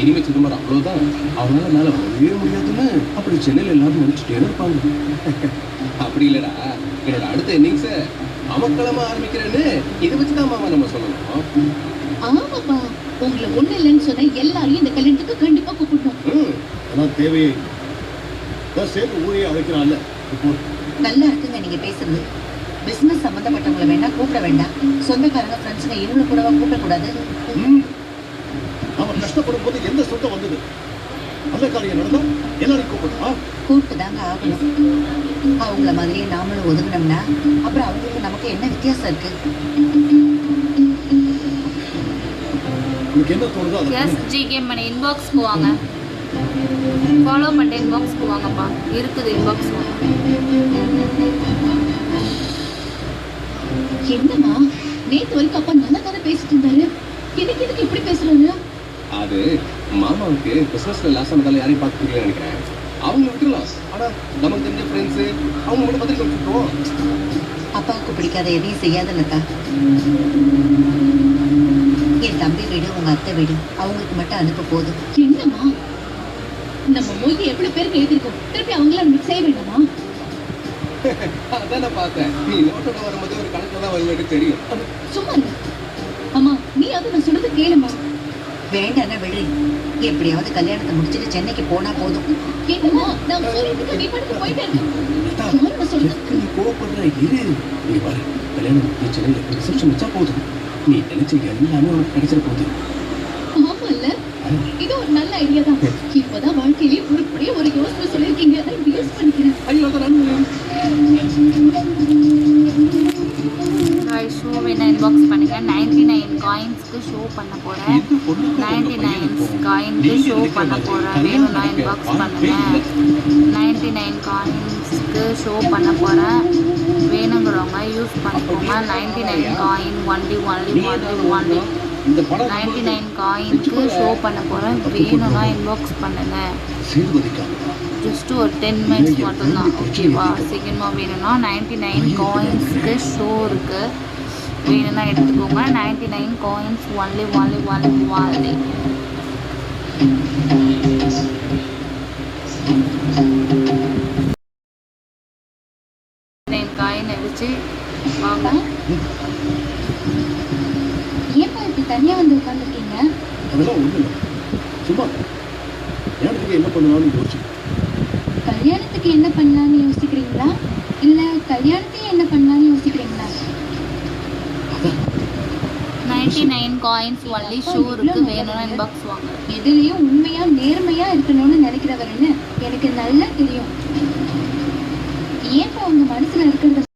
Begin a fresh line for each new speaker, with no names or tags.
இனிமே சிதம்பரம் அவ்வளவுதான், அவனால மேல வரவே முடியாதுன்னு அப்படி சென்னையில எல்லாரும் நினைச்சுட்டே இருப்பாங்க. அப்படி இல்லடா, என்னோட அடுத்த இன்னிங்ஸ அமக்களமா ஆரம்பிக்கிறேன்னு இதை வச்சுதான் மாமா நம்ம சொல்லணும்.
ஆமாப்பா, உங்களை ஒண்ணு இல்லைன்னு சொன்ன எல்லாரையும் இந்த கல்யாணத்துக்கு கண்டிப்பா கூப்பிடணும்.
அதான் தேவையே சேர்த்து ஊழிய அழைக்கிறான்ல.
நல்லா இருக்குங்க நீங்க பேசுறது. பிசினஸ் சம்பந்தப்பட்டவங்களை வேணா கூப்பிட வேண்டாம், சொந்தக்காரங்க ஃப்ரெண்ட்ஸுங்க இவங்களை கூடவா கூப்பிடக்கூடாது?
அவன் கஷ்டப்படும் போது எந்த சொந்தம் வந்தது? அந்த காரியம் நடந்தா எல்லாரையும் கூப்பிடணும். கூப்பிட்டு தாங்க ஆகணும். அவங்கள மாதிரியே நாமளும் ஒதுங்கினோம்னா அப்புறம் அவங்களுக்கு நமக்கு என்ன வித்தியாசம் இருக்கு? என்ன தோணுதோ
எஸ் ஜிகே மணி இன்பாக்ஸ் போவாங்க, ஃபாலோ பண்ணிட்டு இன்பாக்ஸ் போவாங்கப்பா. இருக்குது இன்பாக்ஸ்.
என்னம்மா, நேத்து வரைக்கும் அப்பா நல்லா தானே பேசிட்டு இருந்தாரு, எதுக்கு இப்படி பேசுறாரு?
அது மாமாவுக்கு பிசினஸ்ல லாஸ் ஆனதால யாரையும் பார்க்க முடியல நினைக்கிறேன். அவங்க விட்டுலாம், ஆனா நமக்கு தெரிஞ்ச ஃப்ரெண்ட்ஸ் அவங்க மட்டும் பத்திரிக்கை வச்சுருக்கோம்.
அப்பாவுக்கு பிடிக்காத எதையும் செய்யாதுல்லக்கா. என் தம்பி வீடு உங்க அத்தை வீடு அவங்களுக்கு மட்டும் அனுப்ப போதும்.
என்னம்மா, நம்ம மொழி எவ்வளவு பேருக்கு எழுதிருக்கோம், திருப்பி அவங்கள நமக்கு செய்ய வேண்டாமா?
அதான் நான் பார்த்தேன், நீ நோட்டோட வரும்போது ஒரு கணக்குல தான் வருவேன்னு தெரியும்.
சும்மா இல்ல அம்மா, நீ அதை நான் சொல்றது கேளுமா.
வேண்டாம்னா விடு, எப்படியாவது கல்யாணத்தை முடிச்சுட்டு சென்னைக்கு போனா போதும்.
என்னம்மா, நான் சொல்லிட்டு நீ படுத்து போயிட்டே இருக்க சொல்றது.
நீ கோவப்படுற இரு, நீ வர கல்யாணம் சென்னையில ரிசப்ஷன் வச்சா போதும், நீ நினைச்ச எல்லாமே உனக்கு கிடைச்சிட போகுது.
ஆமா இல்ல, இது ஒரு நல்ல ஐடியா தான். இப்பதான் வாழ்க்கையிலேயே உருப்படியே ஒரு யோசனை சொல்லிருக்கீங்க, அதை யூஸ் பண்ணிக்கிறேன்.
ஐயோ
ஷோ வேணா இன்பாக்ஸ் பண்ணுங்க. 99 காயின்ஸ்க்கு ஷோ பண்ண போகிறேன். 99 காயின்க்கு ஷோ பண்ண போகிறேன், வேணும்னா இன்பாக்ஸ் பண்ணுங்க. 99 காயின்ஸ்க்கு ஷோ பண்ண போகிறேன், வேணுங்கிறவங்க யூஸ் பண்ணிக்கோங்க. 99 காயின் ஒன்லி 99 காயின்க்கு ஷோ பண்ண போகிறேன், வேணும்னா இன்பாக்ஸ் பண்ணுங்க. ஜஸ்ட் ஒரு 10 மினிட்ஸ் மட்டும்தான், ஓகேவா? சீக்கிரமாக வேணும்னா 99 காயின்ஸ்க்கு ஷோ இருக்குது, வேணும்னா எடுத்துக்கோங்க. 99 காயின்ஸ் ஒன்லி காயின் அடிச்சு வாங்க.
ஏப்பா இப்படி தனியா வந்து உட்காந்துருக்கீங்க?
அதெல்லாம் ஒண்ணு இல்லை, சும்மா கல்யாணத்துக்கு என்ன பண்ணலாம்னு யோசிச்சு.
கல்யாணத்துக்கு என்ன பண்ணலாம்னு யோசிக்கிறீங்களா, இல்ல கல்யாணத்தையும் என்ன பண்ணலாம்னு யோசிக்கிறீங்களா?
99 காயின்ஸ் ஒன்லி ஷோ இருக்கு, வேணும்னா இன்பாக்ஸ் வாங்க.
இதுலயும் உண்மையா நேர்மையா இருக்கணும்னு நினைக்கிறவருன்னு எனக்கு நல்லா தெரியும். ஏப்பா உங்க மனசுல இருக்கிறத